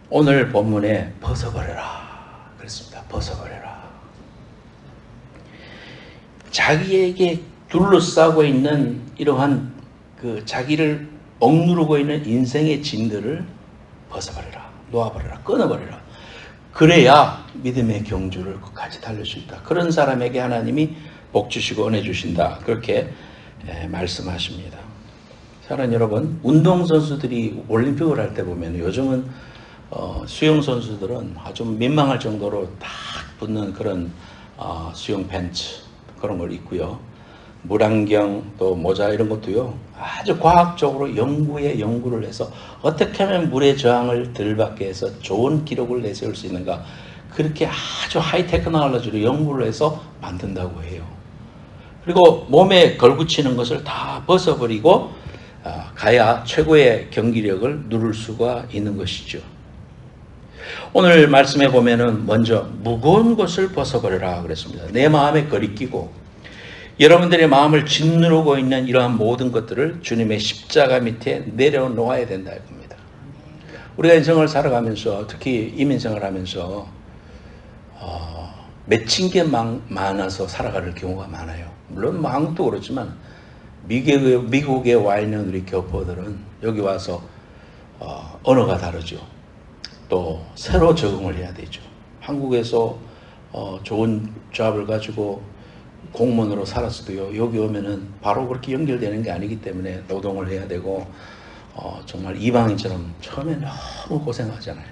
오늘 본문에 벗어버려라 그랬습니다. 벗어버려라. 자기에게 둘러싸고 있는 이러한 자기를 억누르고 있는 인생의 짐들을 벗어버려라, 놓아버려라, 끊어버려라. 그래야 믿음의 경주를 끝까지 달릴 수 있다. 그런 사람에게 하나님이 복 주시고 은혜 주신다. 그렇게 말씀하십니다. 사랑하는 여러분, 운동선수들이 올림픽을 할 때 보면 요즘은 수영선수들은 아주 민망할 정도로 딱 붙는 그런 수영 팬츠 그런 걸 입고요. 물안경 또 모자 이런 것도요. 아주 과학적으로 연구를 해서 어떻게 하면 물의 저항을 덜 받게 해서 좋은 기록을 내세울 수 있는가. 그렇게 아주 하이 테크놀로지로 연구를 해서 만든다고 해요. 그리고 몸에 걸붙이는 것을 다 벗어버리고 가야 최고의 경기력을 누릴 수가 있는 것이죠. 오늘 말씀에 보면은 먼저 무거운 것을 벗어버려라 그랬습니다. 내 마음에 거리끼고 여러분들의 마음을 짓누르고 있는 이러한 모든 것들을 주님의 십자가 밑에 내려놓아야 된다 이겁니다. 우리가 인생을 살아가면서 특히 이민생을 하면서 맺힌 게 많아서 살아가는 경우가 많아요. 물론 한국도 그렇지만 미국에 와 있는 우리 교포들은 여기 와서 언어가 다르죠. 또 새로 적응을 해야 되죠. 한국에서 좋은 잡을 가지고 공무원으로 살았어도요. 여기 오면은 바로 그렇게 연결되는 게 아니기 때문에 노동을 해야 되고 정말 이방인처럼 처음에 너무 고생하잖아요.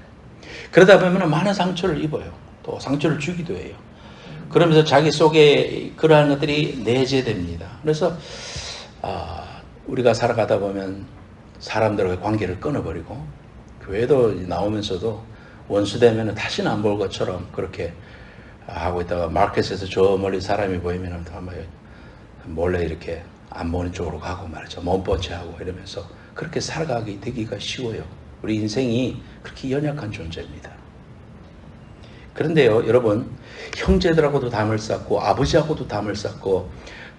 그러다 보면 많은 상처를 입어요. 또 상처를 주기도 해요. 그러면서 자기 속에 그러한 것들이 내재됩니다. 그래서 우리가 살아가다 보면 사람들과의 관계를 끊어버리고 교회도 나오면서도 원수되면 다시는 안 볼 것처럼 그렇게 하고 있다가 마켓에서 저 멀리 사람이 보이면 몰래 이렇게 안 보는 쪽으로 가고 말이죠. 몸보채하고 이러면서 그렇게 살아가게 되기가 쉬워요. 우리 인생이 그렇게 연약한 존재입니다. 그런데요, 여러분, 형제들하고도 담을 쌓고 아버지하고도 담을 쌓고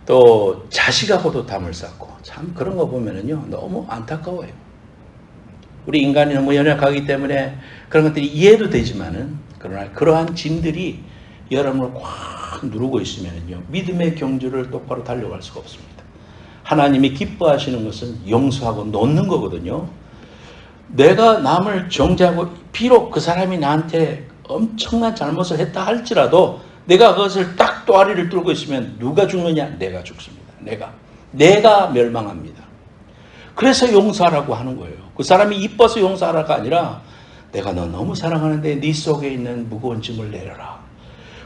또 자식하고도 담을 쌓고 참 그런 거 보면은요 너무 안타까워요. 우리 인간이 너무 연약하기 때문에 그런 것들이 이해도 되지만은 그러나 그러한 짐들이 여러분을 꽉 누르고 있으면요 믿음의 경주를 똑바로 달려갈 수가 없습니다. 하나님이 기뻐하시는 것은 용서하고 놓는 거거든요. 내가 남을 정죄하고 비록 그 사람이 나한테 엄청난 잘못을 했다 할지라도 내가 그것을 딱 또아리를 뚫고 있으면 누가 죽느냐? 내가 죽습니다. 내가 멸망합니다. 그래서 용서하라고 하는 거예요. 그 사람이 이뻐서 용서하라가 아니라 내가 너 너무 사랑하는데 네 속에 있는 무거운 짐을 내려라.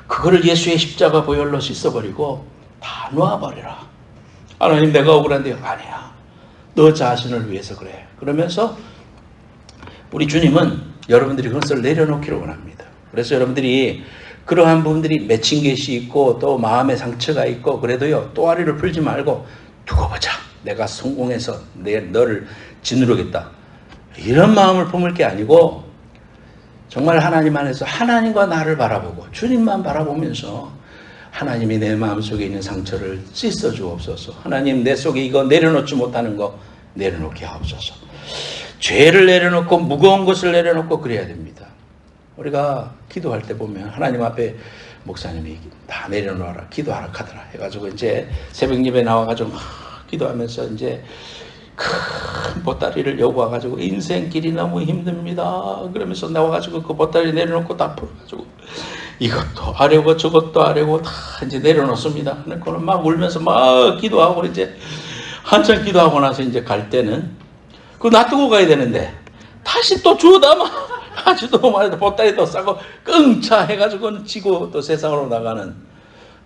그거를 예수의 십자가 보혈로 씻어버리고 다 놓아버려라. 하나님 내가 억울한데 아니야. 너 자신을 위해서 그래. 그러면서 우리 주님은 여러분들이 그것을 내려놓기를 원합니다. 그래서 여러분들이 그러한 부분들이 맺힌 것이 있고 또 마음의 상처가 있고 그래도요 또아리를 풀지 말고 두고 보자. 내가 성공해서 너를 짓누르겠다. 이런 마음을 품을 게 아니고 정말 하나님 안에서 하나님과 나를 바라보고 주님만 바라보면서 하나님이 내 마음속에 있는 상처를 씻어 주옵소서. 하나님 내 속에 이거 내려놓지 못하는 거 내려놓게 하옵소서. 죄를 내려놓고 무거운 것을 내려놓고 그래야 됩니다. 우리가 기도할 때 보면 하나님 앞에 목사님이 다 내려놓아라 기도하라 카더라 해가지고 이제 새벽 예배 나와가지고 기도하면서 이제 큰 보따리를 여고 와가지고 인생길이 너무 힘듭니다. 그러면서 나와가지고 그 보따리 내려놓고 다 풀어가지고 이것도 아래고 저것도 아래고 다 이제 내려놓습니다. 그거는 막 울면서 막 기도하고 이제 한참 기도하고 나서 이제 갈 때는 그거 놔두고 가야 되는데 다시 또 주워 담아 아주 너무 많이 보따리 또 싸고 끙차 해가지고 지고 또 세상으로 나가는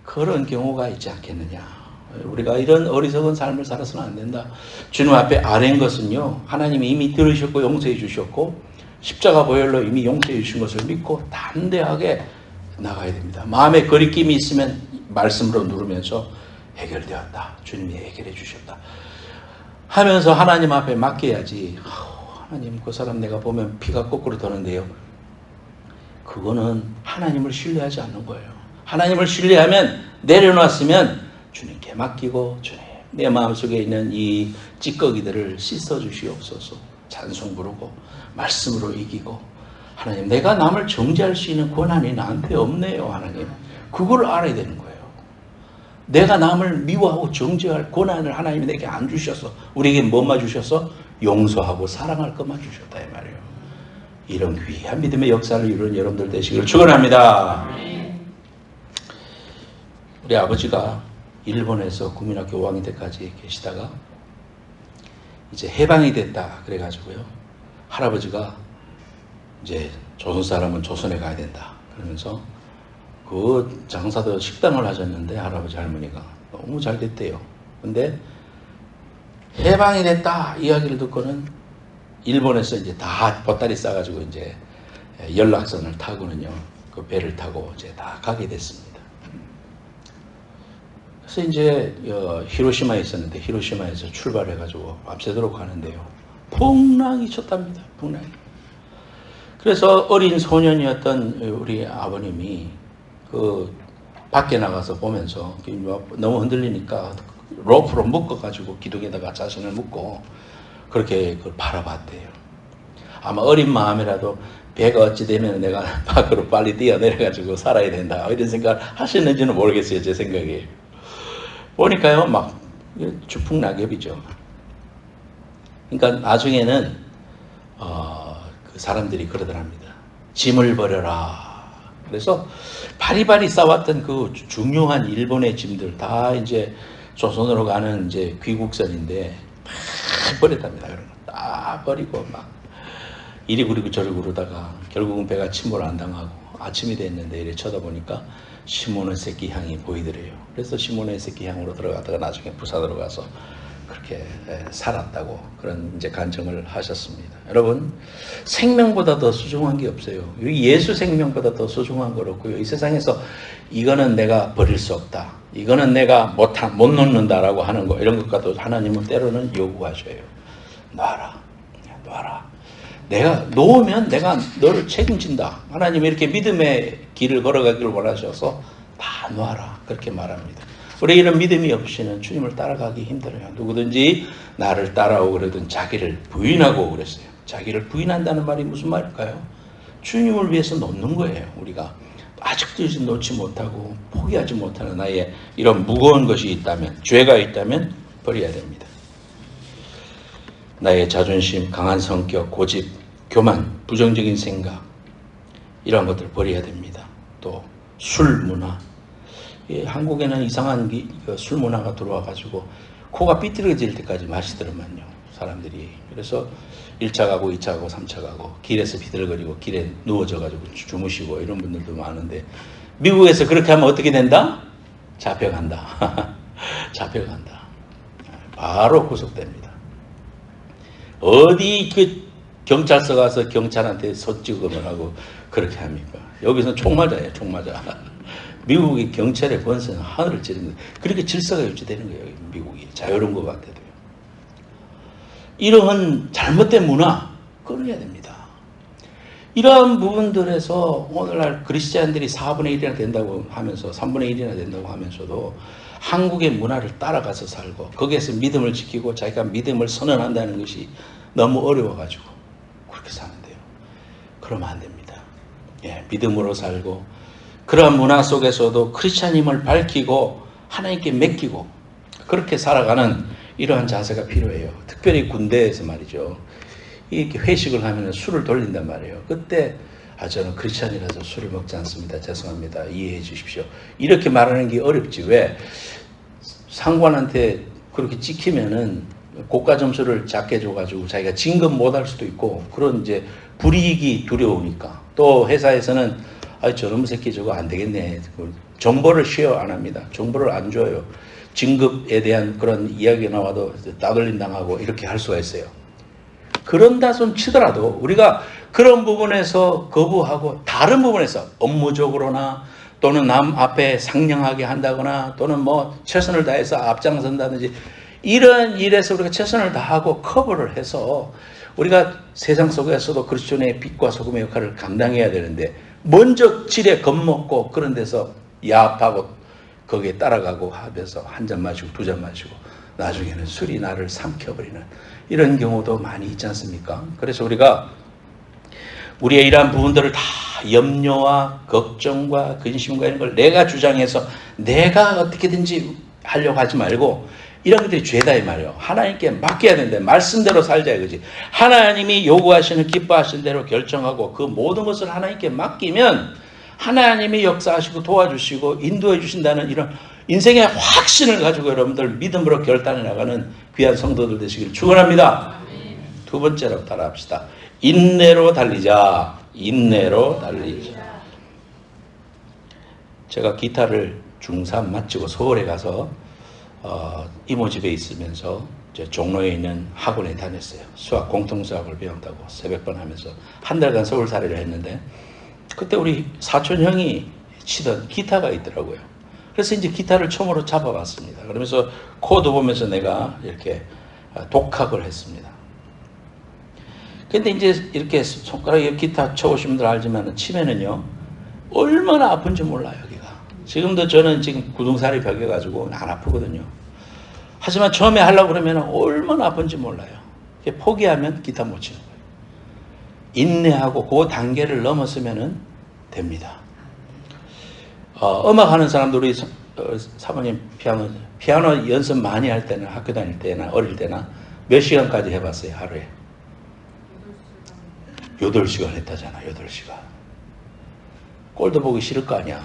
그런 경우가 있지 않겠느냐. 우리가 이런 어리석은 삶을 살아서는 안 된다. 주님 앞에 아뢰인 것은요 하나님이 이미 들으셨고 용서해 주셨고 십자가 보혈로 이미 용서해 주신 것을 믿고 담대하게 나가야 됩니다. 마음에 거리낌이 있으면 말씀으로 누르면서 해결되었다. 주님이 해결해 주셨다 하면서 하나님 앞에 맡겨야지. 하나님 그 사람 내가 보면 피가 거꾸로 도는데요. 그거는 하나님을 신뢰하지 않는 거예요. 하나님을 신뢰하면 내려놨으면 주님께 맡기고 주님 내 마음속에 있는 이 찌꺼기들을 씻어 주시옵소서. 찬송 부르고 말씀으로 이기고 하나님, 내가 남을 정죄할 수 있는 권한이 나한테 없네요. 하나님, 그걸 알아야 되는 거예요. 내가 남을 미워하고 정죄할 권한을 하나님이 내게 안 주셔서, 우리에게 뭐만 주셔서? 용서하고 사랑할 것만 주셨다 이 말이에요. 이런 귀한 믿음의 역사를 이루는 여러분들 되시기를 축원합니다. 우리 아버지가 일본에서 국민학교 5학년 때까지 계시다가 이제 해방이 됐다 그래가지고요, 할아버지가 이제 조선 사람은 조선에 가야 된다 그러면서 그 장사도 식당을 하셨는데 할아버지 할머니가 너무 잘 됐대요. 근데 해방이 됐다 이야기를 듣고는 일본에서 이제 다 보따리 싸가지고 이제 연락선을 타고는요, 그 배를 타고 이제 다 가게 됐습니다. 그래서 이제 히로시마에 있었는데 히로시마에서 출발해가지고 밤새도록 가는데요, 풍랑이 쳤답니다. 풍랑이. 그래서 어린 소년이었던 우리 아버님이 그 밖에 나가서 보면서 너무 흔들리니까 로프로 묶어가지고 기둥에다가 자신을 묶고 그렇게 그걸 바라봤대요. 아마 어린 마음이라도 배가 어찌 되면 내가 밖으로 빨리 뛰어내려가지고 살아야 된다 이런 생각을 하셨는지는 모르겠어요. 제 생각에 보니까요, 막 주풍낙엽이죠. 그러니까 나중에는 그 사람들이 그러더랍니다. 짐을 버려라. 그래서 바리바리 싸웠던 그 중요한 일본의 짐들 다 이제 조선으로 가는 이제 귀국선인데 다 버렸답니다. 그런 거 다 버리고 막 이리 구리고 저리 구르다가 결국은 배가 침몰 안 당하고 아침이 됐는데 이래 쳐다보니까 시모노세키 향이 보이더래요. 그래서 시모노세키 향으로 들어가다가 나중에 부산으로 가서 그렇게 살았다고 그런 이제 간증을 하셨습니다. 여러분, 생명보다 더 소중한 게 없어요. 예수 생명보다 더 소중한 건 없고요. 이 세상에서 이거는 내가 버릴 수 없다, 이거는 내가 못 놓는다라고 하는 거, 이런 것과도 하나님은 때로는 요구하셔요. 놔라, 놔라. 내가 놓으면 내가 너를 책임진다. 하나님이 이렇게 믿음의 길을 걸어가기를 원하셔서 다 놔라, 그렇게 말합니다. 우리 이런 믿음이 없이는 주님을 따라가기 힘들어요. 누구든지 나를 따라오고 그러든 자기를 부인하고 그랬어요. 자기를 부인한다는 말이 무슨 말일까요? 주님을 위해서 놓는 거예요. 우리가 아직도 놓지 못하고 포기하지 못하는 나의 이런 무거운 것이 있다면, 죄가 있다면 버려야 됩니다. 나의 자존심, 강한 성격, 고집, 교만, 부정적인 생각, 이런 것들을 버려야 됩니다. 또 술 문화, 한국에는 이상한 술 문화가 들어와가지고 코가 삐뚤어질 때까지 마시더만요, 사람들이. 그래서 1차 가고 2차 가고 3차 가고 길에서 비틀거리고 길에 누워져가지고 주무시고 이런 분들도 많은데, 미국에서 그렇게 하면 어떻게 된다? 잡혀간다. 잡혀간다. 바로 구속됩니다. 어디 그 경찰서 가서 경찰한테 손찌검을 하고 그렇게 합니까? 여기서는 총 맞아요, 총 맞아. 미국의 경찰의 권세는 하늘을 찌릅니다. 그렇게 질서가 유지되는 거예요, 미국이. 자유로운 것 같아도요. 이러한 잘못된 문화 끊어야 됩니다. 이러한 부분들에서 오늘날 그리스도인들이 4분의 1이나 된다고 하면서, 3분의 1이나 된다고 하면서도 한국의 문화를 따라가서 살고 거기에서 믿음을 지키고 자기가 믿음을 선언한다는 것이 너무 어려워가지고 그렇게 사는데요. 그러면 안 됩니다. 믿음으로 살고 그러한 문화 속에서도 크리스찬임을 밝히고 하나님께 맡기고 그렇게 살아가는 이러한 자세가 필요해요. 특별히 군대에서 말이죠. 이렇게 회식을 하면 술을 돌린단 말이에요. 그때 저는 크리스찬이라서 술을 먹지 않습니다. 죄송합니다. 이해해 주십시오. 이렇게 말하는 게 어렵지. 왜? 상관한테 그렇게 찍히면은 고가 점수를 작게 줘가지고 자기가 진급 못할 수도 있고, 그런 이제 불이익이 두려우니까. 또 회사에서는 저놈 새끼 저거 안 되겠네. 정보를 쉐어 안 합니다. 정보를 안 줘요. 진급에 대한 그런 이야기가 나와도 따돌림 당하고 이렇게 할 수가 있어요. 그런다 손 치더라도 우리가 그런 부분에서 거부하고 다른 부분에서 업무적으로나 또는 남 앞에 상냥하게 한다거나 또는 뭐 최선을 다해서 앞장선다든지 이런 일에서 우리가 최선을 다하고 커버를 해서 우리가 세상 속에서도 그리스도의 빛과 소금의 역할을 감당해야 되는데, 먼저 질에 겁먹고 그런 데서 야합하고 거기에 따라가고 하면서 한 잔 마시고 두 잔 마시고 나중에는 술이 나를 삼켜버리는 이런 경우도 많이 있지 않습니까? 그래서 우리가 우리의 이러한 부분들을 다 염려와 걱정과 근심과 이런 걸 내가 주장해서 내가 어떻게든지 하려고 하지 말고 이런 것들이 죄다 이 말이에요. 하나님께 맡겨야 되는데 말씀대로 살자 이거지. 하나님이 요구하시는 기뻐하시는 대로 결정하고 그 모든 것을 하나님께 맡기면 하나님이 역사하시고 도와주시고 인도해 주신다는 이런 인생의 확신을 가지고 여러분들 믿음으로 결단해 나가는 귀한 성도들 되시길 축원합니다. 두 번째로 따라합시다. 인내로 달리자. 인내로 달리자. 제가 기타를 중3 마치고 서울에 가서 이모 집에 있으면서 종로에 있는 학원에 다녔어요. 수학 공통수학을 배운다고 새벽반 하면서 한 달간 서울살이를 했는데 그때 우리 사촌 형이 치던 기타가 있더라고요. 그래서 이제 기타를 처음으로 잡아봤습니다. 그러면서 코드 보면서 내가 이렇게 독학을 했습니다. 근데 이제 이렇게 손가락에 기타 쳐보신 분들 알지만 치면은요 얼마나 아픈지 몰라요. 여기가 지금도 저는 지금 구둥살이 벽여가지고 안 아프거든요. 하지만 처음에 하려고 그러면 얼마나 아픈지 몰라요. 포기하면 기타 못 치는 거예요. 인내하고 그 단계를 넘었으면 됩니다. 음악 하는 사람들 우리 사모님 피아노 연습 많이 할 때는 학교 다닐 때나 어릴 때나 몇 시간까지 해봤어요 하루에? 8시간 했다잖아. 8시간. 꼴도 보기 싫을 거 아니야.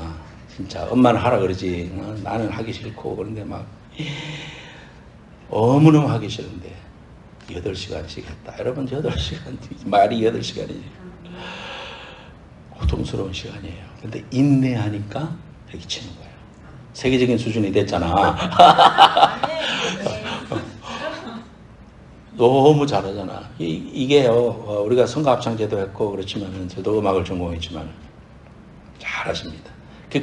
진짜 엄마는 하라 그러지. 나는 하기 싫고 그런데 막 너무너무 하기 싫은데 8시간씩 했다. 여러분 8시간 말이 8시간이지. 고통스러운 시간이에요. 근데 인내하니까 이렇게 치는 거예요. 세계적인 수준이 됐잖아. 너무 잘하잖아. 이게요, 우리가 성가합창제도 했고, 그렇지만, 저도 음악을 전공했지만, 잘하십니다.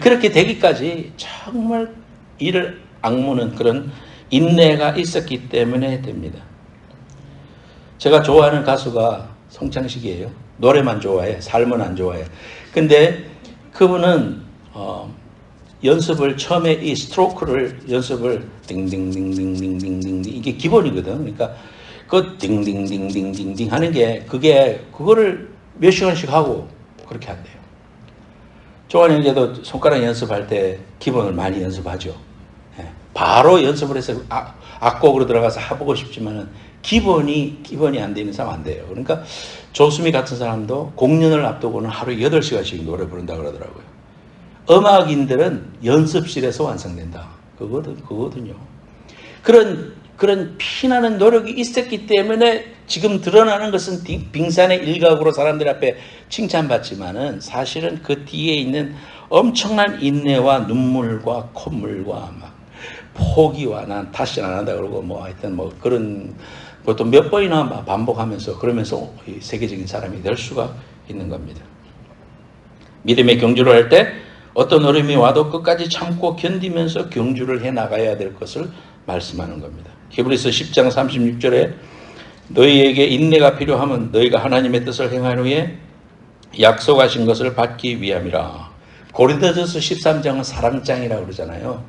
그렇게 되기까지 정말 이를 악무는 그런 인내가 있었기 때문에 됩니다. 제가 좋아하는 가수가 송창식이에요. 노래만 좋아해. 삶은 안 좋아해. 근데 그분은, 연습을 처음에 이 스트로크를 연습을 띵띵띵띵띵띵띵 이게 기본이거든. 그러니까 그 띵띵띵띵띵띵 하는 게 그거를 몇 시간씩 하고 그렇게 한대요. 조한 형제도 손가락 연습할 때 기본을 많이 연습하죠. 바로 연습을 해서 악곡으로 들어가서 해보고 싶지만은 기본이 안 되는 사람 안 돼요. 그러니까 조수미 같은 사람도 공연을 앞두고는 하루에 8시간씩 노래 부른다 그러더라고요. 음악인들은 연습실에서 완성된다. 그거거든요. 그런 피나는 노력이 있었기 때문에 지금 드러나는 것은 빙산의 일각으로 사람들 앞에 칭찬받지만은 사실은 그 뒤에 있는 엄청난 인내와 눈물과 콧물과 막 포기와 난 다시 안 한다 그러고 뭐 하여튼 뭐 그런 것도 몇 번이나 반복하면서 그러면서 세계적인 사람이 될 수가 있는 겁니다. 믿음의 경주를 할 때 어떤 어려움이 와도 끝까지 참고 견디면서 경주를 해 나가야 될 것을 말씀하는 겁니다. 히브리서 10장 36절에 너희에게 인내가 필요하면 너희가 하나님의 뜻을 행한 후에 약속하신 것을 받기 위함이라. 고린도전서 13장은 사랑장이라고 그러잖아요.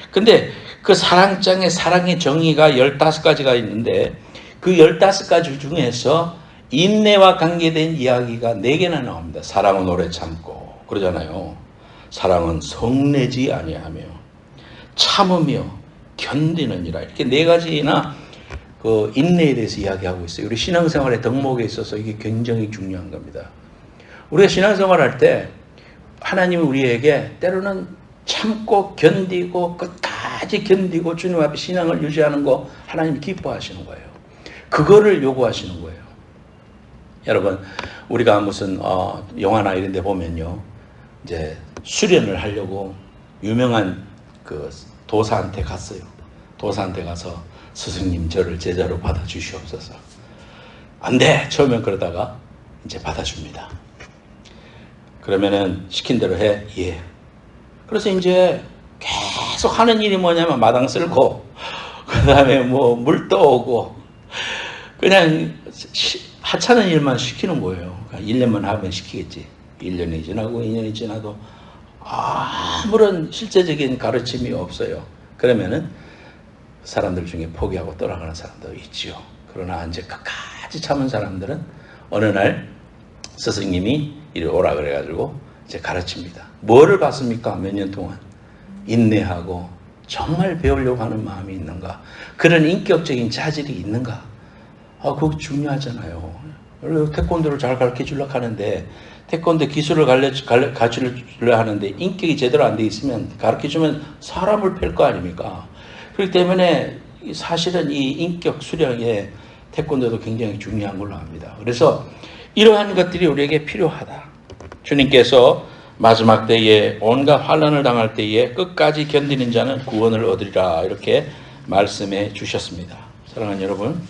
근데 그 사랑장에 사랑의 정의가 15가지가 있는데 그 15가지 중에서 인내와 관계된 이야기가 4개나 나옵니다. 사랑은 오래 참고 그러잖아요. 사랑은 성내지 아니하며 참으며 견디느니라. 이렇게 4가지나 그 인내에 대해서 이야기하고 있어요. 우리 신앙생활의 덕목에 있어서 이게 굉장히 중요한 겁니다. 우리가 신앙생활 할 때 하나님이 우리에게 때로는 참고 견디고 끝까지 견디고 주님 앞에 신앙을 유지하는 거 하나님이 기뻐하시는 거예요. 그거를 요구하시는 거예요. 여러분 우리가 무슨 영화나 이런 데 보면요. 이제 수련을 하려고 유명한 그 도사한테 갔어요. 도사한테 가서 스승님 저를 제자로 받아주시옵소서. 안 돼! 처음엔 그러다가 이제 받아줍니다. 그러면은 시킨 대로 해. 예. 그래서 이제 계속 하는 일이 뭐냐면 마당 쓸고 그 다음에 뭐 물 떠오고 그냥 하찮은 일만 시키는 거예요. 1년만 하면 시키겠지. 1년이 지나고 2년이 지나도 아무런 실제적인 가르침이 없어요. 그러면은 사람들 중에 포기하고 떠나가는 사람도 있지요. 그러나 이제 끝까지 참은 사람들은 어느 날 스승님이 이리 오라 그래가지고 이제 가르칩니다. 뭐를 봤습니까? 몇 년 동안 인내하고 정말 배우려고 하는 마음이 있는가? 그런 인격적인 자질이 있는가? 그거 중요하잖아요. 태권도를 잘 가르쳐 주려고 하는데 태권도 기술을 가르치려 하는데 인격이 제대로 안 돼 있으면 가르쳐 주면 사람을 팰 거 아닙니까? 그렇기 때문에 사실은 이 인격 수련에 태권도도 굉장히 중요한 걸로 압니다. 그래서 이러한 것들이 우리에게 필요하다. 주님께서 마지막 때에 온갖 환난을 당할 때에 끝까지 견디는 자는 구원을 얻으리라 이렇게 말씀해 주셨습니다. 사랑하는 여러분,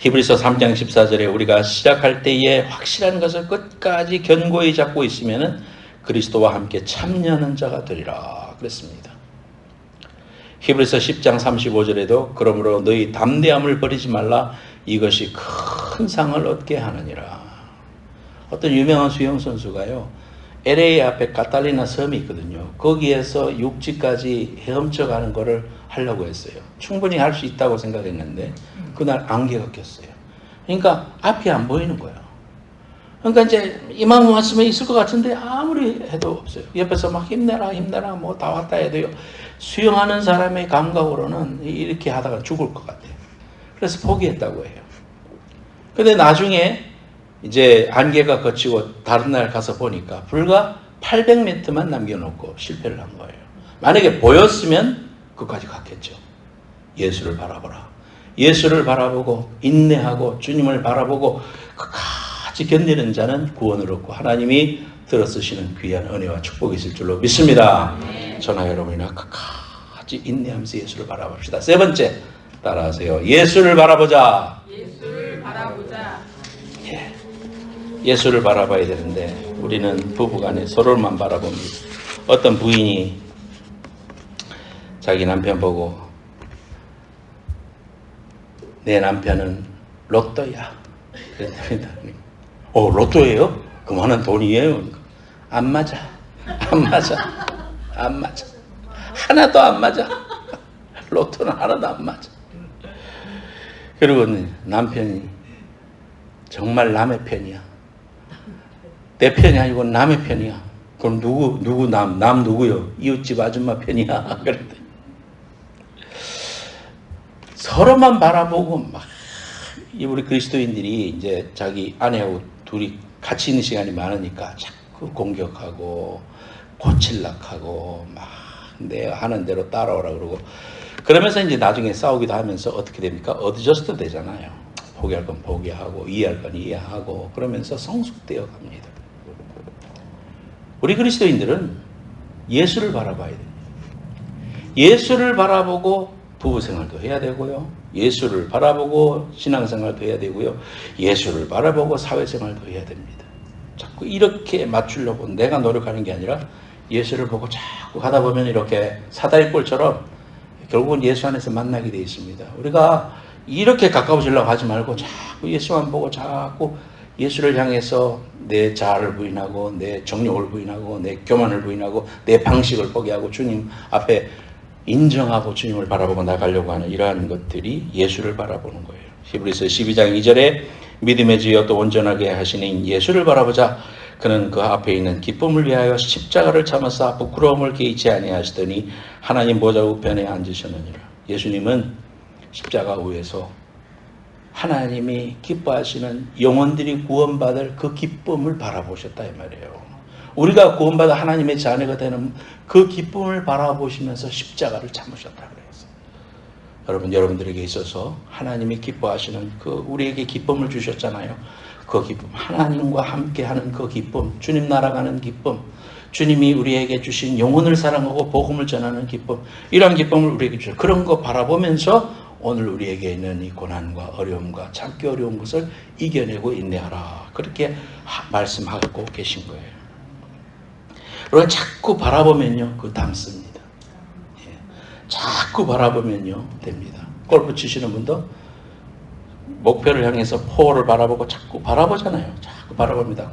히브리서 3장 14절에 우리가 시작할 때에 확실한 것을 끝까지 견고히 잡고 있으면 그리스도와 함께 참여하는 자가 되리라 그랬습니다. 히브리서 10장 35절에도 그러므로 너희 담대함을 버리지 말라 이것이 큰 상을 얻게 하느니라. 어떤 유명한 수영 선수가요, LA 앞에 카탈리나 섬이 있거든요. 거기에서 육지까지 헤엄쳐 가는 거를 하려고 했어요. 충분히 할 수 있다고 생각했는데 그날 안개가 꼈어요. 그러니까 앞이 안 보이는 거예요. 그러니까 이제 이만큼 왔으면 있을 것 같은데 아무리 해도 없어요. 옆에서 막 힘내라 힘내라 뭐 다 왔다 해도요. 수영하는 사람의 감각으로는 이렇게 하다가 죽을 것 같아요. 그래서 포기했다고 해요. 근데 나중에 이제 안개가 거치고 다른 날 가서 보니까 불과 800m만 남겨놓고 실패를 한 거예요. 만약에 보였으면 끝까지 갔겠죠. 예수를 바라보라. 예수를 바라보고 인내하고 주님을 바라보고 끝까지 견디는 자는 구원을 얻고 하나님이 들어쓰시는 귀한 은혜와 축복이 있을 줄로 믿습니다. 저나 여러분이나 끝까지 인내하면서 예수를 바라봅시다. 세 번째, 따라하세요. 예수를 바라보자. 예수를 바라보자. 예수를 바라봐야 되는데 우리는 부부간에 서로만 바라봅니다. 어떤 부인이 자기 남편 보고 내 남편은 로또야 그랬답니다. 로또예요? 그만한 돈이에요? 안 맞아. 안 맞아. 안 맞아. 하나도 안 맞아. 로또는 하나도 안 맞아. 그리고 남편이 정말 남의 편이야. 내 편이 아니고 남의 편이야. 그럼 누구 남 누구요? 이웃집 아줌마 편이야. 그런데 서로만 바라보고 막 우리 그리스도인들이 이제 자기 아내하고 둘이 같이 있는 시간이 많으니까 자꾸 공격하고 고칠락하고 막 내가 하는 대로 따라오라 그러고 그러면서 이제 나중에 싸우기도 하면서 어떻게 됩니까? 어드저스트 되잖아요. 포기할 건 포기하고 이해할 건 이해하고 그러면서 성숙되어 갑니다. 우리 그리스도인들은 예수를 바라봐야 됩니다. 예수를 바라보고 부부생활도 해야 되고요. 예수를 바라보고 신앙생활도 해야 되고요. 예수를 바라보고 사회생활도 해야 됩니다. 자꾸 이렇게 맞추려고 내가 노력하는 게 아니라 예수를 보고 자꾸 하다 보면 이렇게 사다리꼴처럼 결국은 예수 안에서 만나게 되어 있습니다. 우리가 이렇게 가까워지려고 하지 말고 자꾸 예수만 보고 자꾸 예수를 향해서 내 자아를 부인하고 내 정욕을 부인하고 내 교만을 부인하고 내 방식을 포기하고 주님 앞에 인정하고 주님을 바라보고 나가려고 하는 이러한 것들이 예수를 바라보는 거예요. 히브리서 12장 2절에 믿음의 지혜와 또 온전하게 하시는 예수를 바라보자. 그는 그 앞에 있는 기쁨을 위하여 십자가를 참으사 부끄러움을 개의치 아니하시더니 하나님 보좌 우편에 앉으셨느니라. 예수님은 십자가 위에서 하나님이 기뻐하시는 영혼들이 구원받을 그 기쁨을 바라보셨다 이 말이에요. 우리가 구원받아 하나님의 자녀가 되는 그 기쁨을 바라보시면서 십자가를 참으셨다 그랬어요. 여러분, 여러분들에게 있어서 하나님이 기뻐하시는 그 우리에게 기쁨을 주셨잖아요. 그 기쁨, 하나님과 함께하는 그 기쁨, 주님 나아가는 기쁨, 주님이 우리에게 주신 영혼을 사랑하고 복음을 전하는 기쁨, 이러한 기쁨을 우리에게 주셨어요. 그런 거 바라보면서 오늘 우리에게 있는 이 고난과 어려움과 참기 어려운 것을 이겨내고 인내하라. 그렇게 말씀하고 계신 거예요. 여러분, 자꾸 바라보면요, 그 담습니다. 예. 자꾸 바라보면요, 됩니다. 골프 치시는 분도 목표를 향해서 포를 바라보고 자꾸 바라보잖아요. 자꾸 바라봅니다.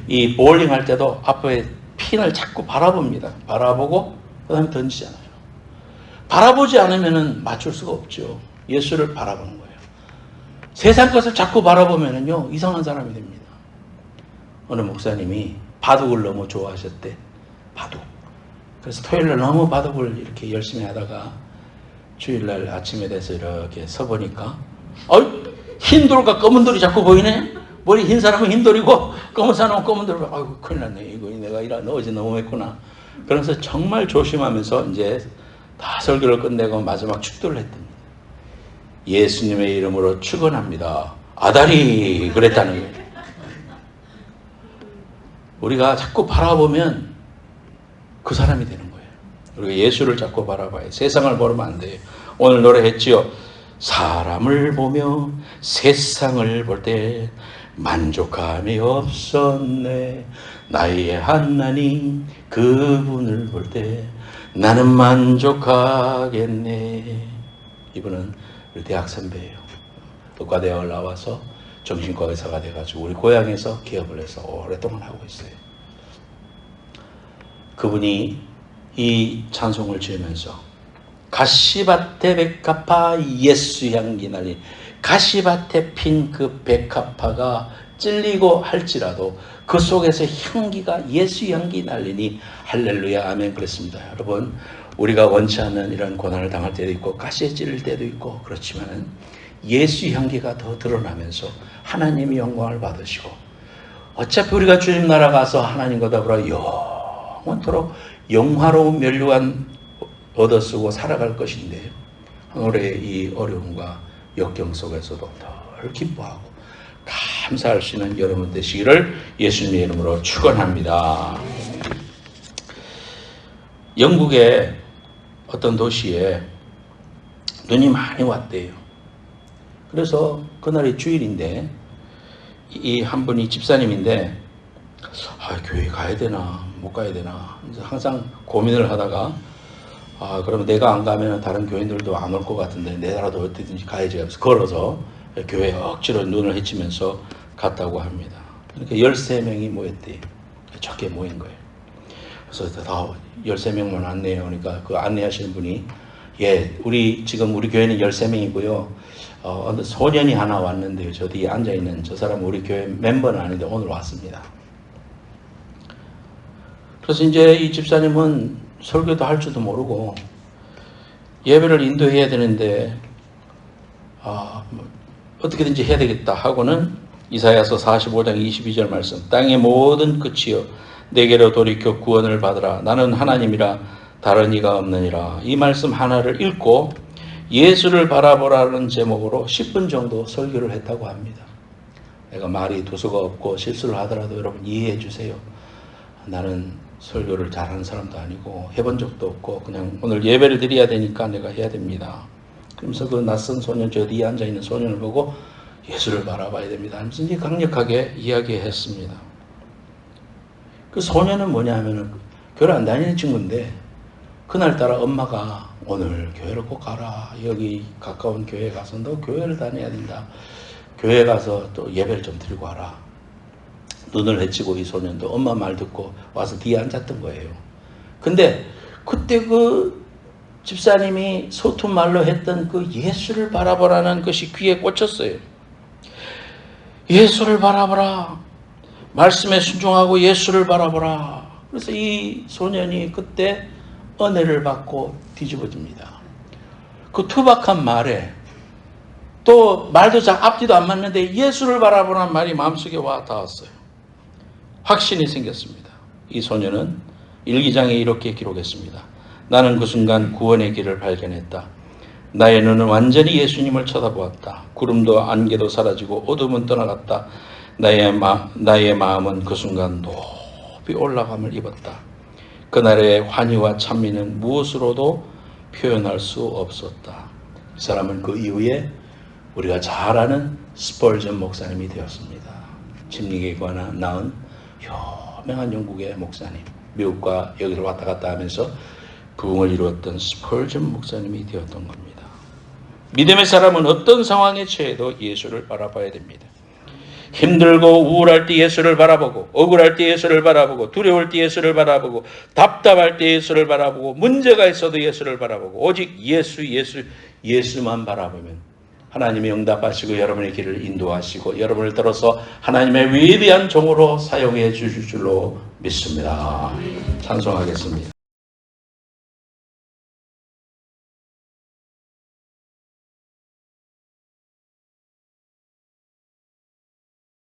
이 볼링 할 때도 앞에 핀을 자꾸 바라봅니다. 바라보고 그 다음에 던지잖아요. 바라보지 않으면 맞출 수가 없죠. 예수를 바라보는 거예요. 세상 것을 자꾸 바라보면요, 이상한 사람이 됩니다. 어느 목사님이 바둑을 너무 좋아하셨대. 바둑. 그래서 토요일날 너무 바둑을 이렇게 열심히 하다가 주일날 아침에 돼서 이렇게 서보니까 흰 돌과 검은 돌이 자꾸 보이네. 머리 흰 사람은 흰 돌이고 검은 사람은 검은 돌이고 아이고 큰일 났네. 이거 내가 어제 너무 했구나. 그러면서 정말 조심하면서 이제 다 설교를 끝내고 마지막 축도를 했답니다. 예수님의 이름으로 축원합니다. 아다리 그랬다는 거예요. 우리가 자꾸 바라보면 그 사람이 되는 거예요. 우리가 예수를 자꾸 바라봐요. 세상을 보면 안 돼요. 오늘 노래했지요. 사람을 보며 세상을 볼 때 만족함이 없었네. 나의 하나님 그분을 볼 때 나는 만족하겠네. 이분은 우리 대학 선배예요. 의과대학을 나와서 정신과 의사가 돼가지고 우리 고향에서 기업을 해서 오랫동안 하고 있어요. 그분이 이 찬송을 지으면서 가시밭에 백합화 예수 향기 나니, 가시밭에 핀 그 백합화가 찔리고 할지라도 그 속에서 향기가 예수 향기 날리니 할렐루야 아멘 그랬습니다. 여러분, 우리가 원치 않는 이런 고난을 당할 때도 있고 가시에 찔릴 때도 있고 그렇지만 예수 향기가 더 드러나면서 하나님이 영광을 받으시고, 어차피 우리가 주님 나라 가서 하나님과 더불어 영원토록 영화로운 멸류관 얻어쓰고 살아갈 것인데, 오늘의 이 어려움과 역경 속에서도 늘 기뻐하고 감사할 수 있는 여러분 되시기를 예수님의 이름으로 축원합니다. 영국의 어떤 도시에 눈이 많이 왔대요. 그래서 그날이 주일인데 이 한 분이 집사님인데 교회 가야 되나 못 가야 되나 항상 고민을 하다가 그러면 내가 안 가면 다른 교인들도 안 올 것 같은데 내라도 어떻게든지 가야지 하면서 걸어서 교회에 억지로 눈을 헤치면서 갔다고 합니다. 이렇게 13명이 모였대요. 적게 모인 거예요. 그래서 다 13명만 안내해 오니까 그 안내하시는 분이 우리 교회는 13명이고요. 어느 소년이 하나 왔는데요. 저 뒤에 앉아있는 저 사람 우리 교회 멤버는 아닌데 오늘 왔습니다. 그래서 이제 이 집사님은 설교도 할 줄도 모르고 예배를 인도해야 되는데 어떻게든지 해야 되겠다 하고는 이사야서 45장 22절 말씀, 땅의 모든 끝이여 내게로 돌이켜 구원을 받으라. 나는 하나님이라 다른 이가 없느니라. 이 말씀 하나를 읽고 예수를 바라보라는 제목으로 10분 정도 설교를 했다고 합니다. 내가 말이 두서가 없고 실수를 하더라도 여러분 이해해 주세요. 나는 설교를 잘하는 사람도 아니고 해본 적도 없고 그냥 오늘 예배를 드려야 되니까 내가 해야 됩니다. 그러면서 그 낯선 소년, 저 뒤에 앉아있는 소년을 보고 예수를 바라봐야 됩니다 하면서 이제 강력하게 이야기했습니다. 그 소년은 뭐냐 하면은 교회 안 다니는 친구인데 그날따라 엄마가 오늘 교회를 꼭 가라. 여기 가까운 교회에 가서 너 교회를 다녀야 된다. 교회 가서 또 예배를 좀 드리고 와라. 눈을 헤치고 이 소년도 엄마 말 듣고 와서 뒤에 앉았던 거예요. 근데 그때 그 집사님이 소투 말로 했던 그 예수를 바라보라는 것이 귀에 꽂혔어요. 예수를 바라보라. 말씀에 순종하고 예수를 바라보라. 그래서 이 소년이 그때 은혜를 받고 뒤집어집니다. 그 투박한 말에 또 말도 잘 앞뒤도 안 맞는데 예수를 바라보라는 말이 마음속에 와 닿았어요. 확신이 생겼습니다. 이 소년은 일기장에 이렇게 기록했습니다. 나는 그 순간 구원의 길을 발견했다. 나의 눈은 완전히 예수님을 쳐다보았다. 구름도 안개도 사라지고 어둠은 떠나갔다. 나의 마음은 그 순간 높이 올라감을 입었다. 그날의 환희와 찬미는 무엇으로도 표현할 수 없었다. 이 사람은 그 이후에 우리가 잘 아는 스펄전 목사님이 되었습니다. 침례에 관한 나은 유명한 영국의 목사님, 미국과 여기를 왔다 갔다 하면서 부흥을 이루었던 스펄전 목사님이 되었던 겁니다. 믿음의 사람은 어떤 상황에 처해도 예수를 바라봐야 됩니다. 힘들고 우울할 때 예수를 바라보고, 억울할 때 예수를 바라보고, 두려울 때 예수를 바라보고, 답답할 때 예수를 바라보고, 문제가 있어도 예수를 바라보고, 오직 예수만 바라보면 하나님이 응답하시고 여러분의 길을 인도하시고 여러분을 들어서 하나님의 위대한 종으로 사용해 주실 줄로 믿습니다. 찬송하겠습니다.